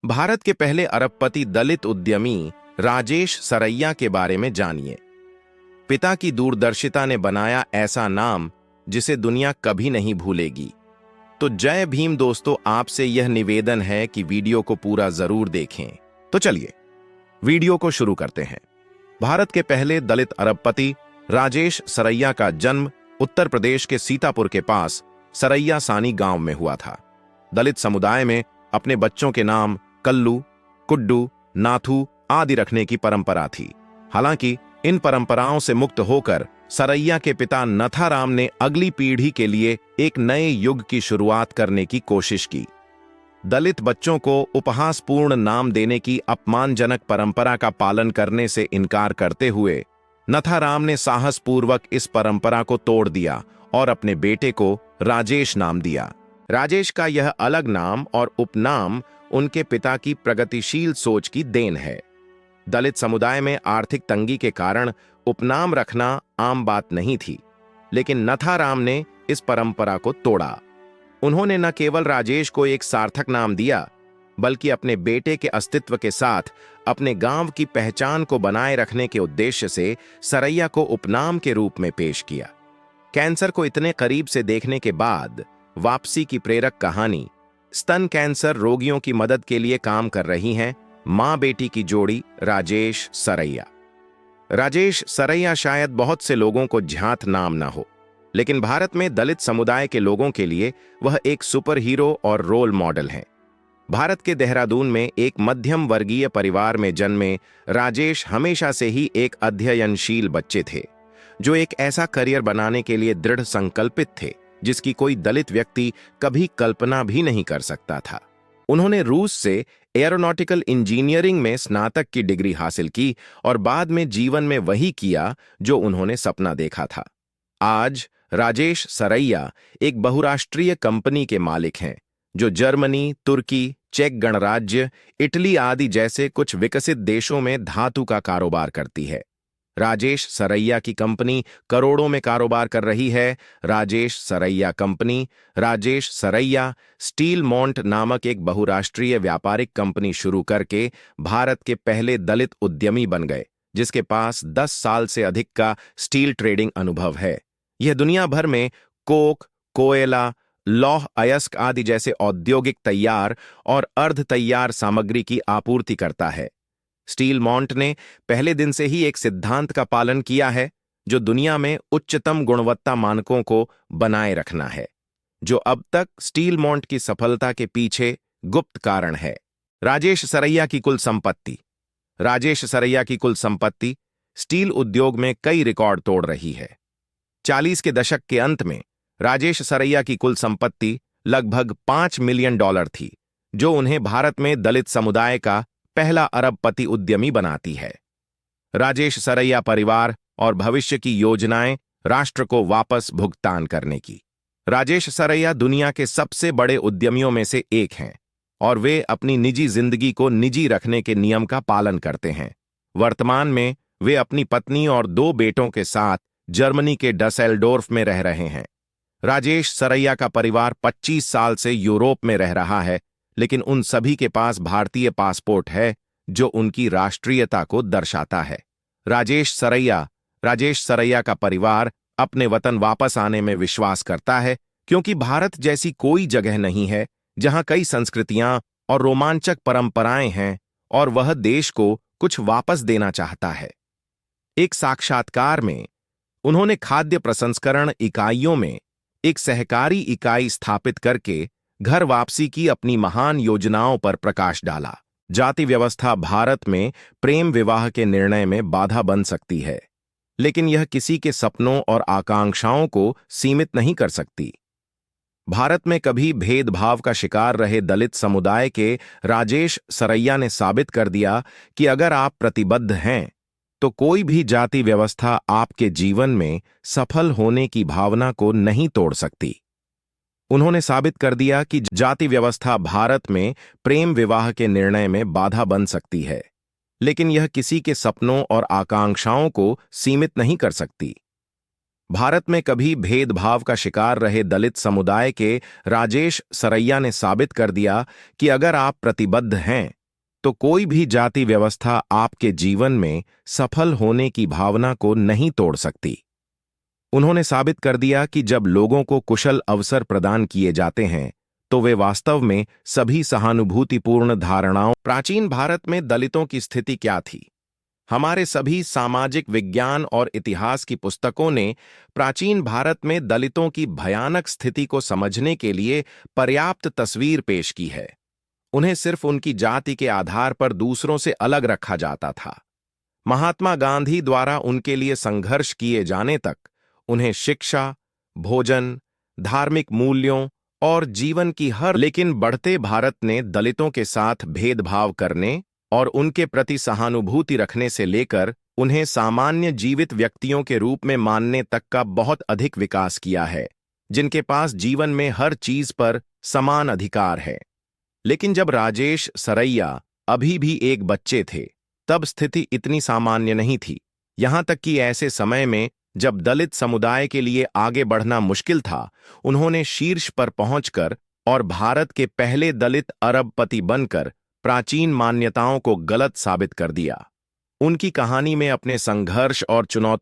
भारत के पहले अरबपति दलित उद्यमी राजेश सरैया के बारे में जानिए। पिता की दूरदर्शिता ने बनाया ऐसा नाम जिसे दुनिया कभी नहीं भूलेगी। तो जय भीम दोस्तों, आपसे यह निवेदन है कि वीडियो को पूरा जरूर देखें। तो चलिए वीडियो को शुरू करते हैं। भारत के पहले दलित अरबपति राजेश सरैया का जन्म उत्तर प्रदेश के सीतापुर के पास सरैया सानी गांव में हुआ था। दलित समुदाय में अपने बच्चों के नाम कल्लू, कुड्डू, नाथू आदि रखने की परंपरा थी। हालांकि इन परंपराओं से मुक्त होकर सरैया के पिता नथाराम ने अगली पीढ़ी के लिए एक नए युग की शुरुआत करने की कोशिश की। दलित बच्चों को उपहासपूर्ण नाम देने की अपमानजनक परंपरा का पालन करने से इनकार करते हुए नथाराम ने साहसपूर्वक इस परंपरा को तोड़ दिया और अपने बेटे को राजेश नाम दिया। राजेश का यह अलग नाम और उपनाम उनके पिता की प्रगतिशील सोच की देन है। दलित समुदाय में आर्थिक तंगी के कारण उपनाम रखना आम बात नहीं थी, लेकिन नथाराम ने इस परंपरा को तोड़ा। उन्होंने न केवल राजेश को एक सार्थक नाम दिया, बल्कि अपने बेटे के अस्तित्व के साथ अपने गांव की पहचान को बनाए रखने के उद्देश्य से सरैया को उपनाम के रूप में पेश किया। कैंसर को इतने करीब से देखने के बाद वापसी की प्रेरक कहानी। स्तन कैंसर रोगियों की मदद के लिए काम कर रही हैं मां बेटी की जोड़ी राजेश सरैया। राजेश सरैया शायद बहुत से लोगों को ज्ञात नाम ना हो, लेकिन भारत में दलित समुदाय के लोगों के लिए वह एक सुपर हीरो और रोल मॉडल हैं। भारत के देहरादून में एक मध्यम वर्गीय परिवार में जन्मे राजेश हमेशा से ही एक अध्ययनशील बच्चे थे, जो एक ऐसा करियर बनाने के लिए दृढ़ संकल्पित थे जिसकी कोई दलित व्यक्ति कभी कल्पना भी नहीं कर सकता था। उन्होंने रूस से एरोनॉटिकल इंजीनियरिंग में स्नातक की डिग्री हासिल की और बाद में जीवन में वही किया जो उन्होंने सपना देखा था। आज राजेश सरैया एक बहुराष्ट्रीय कंपनी के मालिक हैं, जो जर्मनी, तुर्की, चेक गणराज्य, इटली आदि जैसे कुछ विकसित देशों में धातु का कारोबार करती है। राजेश सरैया की कंपनी करोड़ों में कारोबार कर रही है। राजेश सरैया कंपनी राजेश सरैया स्टील मॉन्ट नामक एक बहुराष्ट्रीय व्यापारिक कंपनी शुरू करके भारत के पहले दलित उद्यमी बन गए, जिसके पास 10 साल से अधिक का स्टील ट्रेडिंग अनुभव है। यह दुनिया भर में कोक, कोयला, लौह अयस्क आदि जैसे औद्योगिक तैयार और अर्ध तैयार सामग्री की आपूर्ति करता है। स्टील मॉन्ट ने पहले दिन से ही एक सिद्धांत का पालन किया है, जो दुनिया में उच्चतम गुणवत्ता मानकों को बनाए रखना है, जो अब तक स्टील मॉन्ट की सफलता के पीछे गुप्त कारण है। राजेश सरैया की कुल संपत्ति। राजेश सरैया की कुल संपत्ति स्टील उद्योग में कई रिकॉर्ड तोड़ रही है। 40 के दशक के अंत में राजेश सरैया की कुल संपत्ति लगभग $5 मिलियन थी, जो उन्हें भारत में दलित समुदाय का पहला अरबपति उद्यमी बनाती है। राजेश सरैया परिवार और भविष्य की योजनाएं राष्ट्र को वापस भुगतान करने की। राजेश सरैया दुनिया के सबसे बड़े उद्यमियों में से एक हैं और वे अपनी निजी जिंदगी को निजी रखने के नियम का पालन करते हैं। वर्तमान में वे अपनी पत्नी और 2 बेटों के साथ जर्मनी के डसेल्डोर्फ में रह रहे हैं। राजेश सरैया का परिवार 25 साल से यूरोप में रह रहा है, लेकिन उन सभी के पास भारतीय पासपोर्ट है, जो उनकी राष्ट्रीयता को दर्शाता है। राजेश सरैया का परिवार अपने वतन वापस आने में विश्वास करता है, क्योंकि भारत जैसी कोई जगह नहीं है जहां कई संस्कृतियां और रोमांचक परंपराएं हैं, और वह देश को कुछ वापस देना चाहता है। एक साक्षात्कार में उन्होंने खाद्य प्रसंस्करण इकाइयों में एक सहकारी इकाई स्थापित करके घर वापसी की अपनी महान योजनाओं पर प्रकाश डाला। जाति व्यवस्था भारत में प्रेम विवाह के निर्णय में बाधा बन सकती है, लेकिन यह किसी के सपनों और आकांक्षाओं को सीमित नहीं कर सकती। भारत में कभी भेदभाव का शिकार रहे दलित समुदाय के राजेश सरैया ने साबित कर दिया कि अगर आप प्रतिबद्ध हैं, तो कोई भी जाति व्यवस्था आपके जीवन में सफल होने की भावना को नहीं तोड़ सकती। उन्होंने साबित कर दिया कि जाति व्यवस्था भारत में प्रेम विवाह के निर्णय में बाधा बन सकती है, लेकिन यह किसी के सपनों और आकांक्षाओं को सीमित नहीं कर सकती। भारत में कभी भेदभाव का शिकार रहे दलित समुदाय के राजेश सरैया ने साबित कर दिया कि अगर आप प्रतिबद्ध हैं, तो कोई भी जाति व्यवस्था आपके जीवन में सफल होने की भावना को नहीं तोड़ सकती। उन्होंने साबित कर दिया कि जब लोगों को कुशल अवसर प्रदान किए जाते हैं तो वे वास्तव में सभी सहानुभूतिपूर्ण धारणाओं। प्राचीन भारत में दलितों की स्थिति क्या थी? हमारे सभी सामाजिक विज्ञान और इतिहास की पुस्तकों ने प्राचीन भारत में दलितों की भयानक स्थिति को समझने के लिए पर्याप्त तस्वीर पेश की है। उन्हें सिर्फ उनकी जाति के आधार पर दूसरों से अलग रखा जाता था। महात्मा गांधी द्वारा उनके लिए संघर्ष किए जाने तक उन्हें शिक्षा, भोजन, धार्मिक मूल्यों और जीवन की लेकिन बढ़ते भारत ने दलितों के साथ भेदभाव करने और उनके प्रति सहानुभूति रखने से लेकर उन्हें सामान्य जीवित व्यक्तियों के रूप में मानने तक का बहुत अधिक विकास किया है, जिनके पास जीवन में हर चीज पर समान अधिकार है। लेकिन जब राजेश सरैया अभी भी एक बच्चे थे, तब स्थिति इतनी सामान्य नहीं थी। यहां तक कि ऐसे समय में जब दलित समुदाय के लिए आगे बढ़ना मुश्किल था, उन्होंने शीर्ष पर पहुंचकर और भारत के पहले दलित अरबपति बनकर प्राचीन मान्यताओं को गलत साबित कर दिया। उनकी कहानी में अपने संघर्ष और चुनौती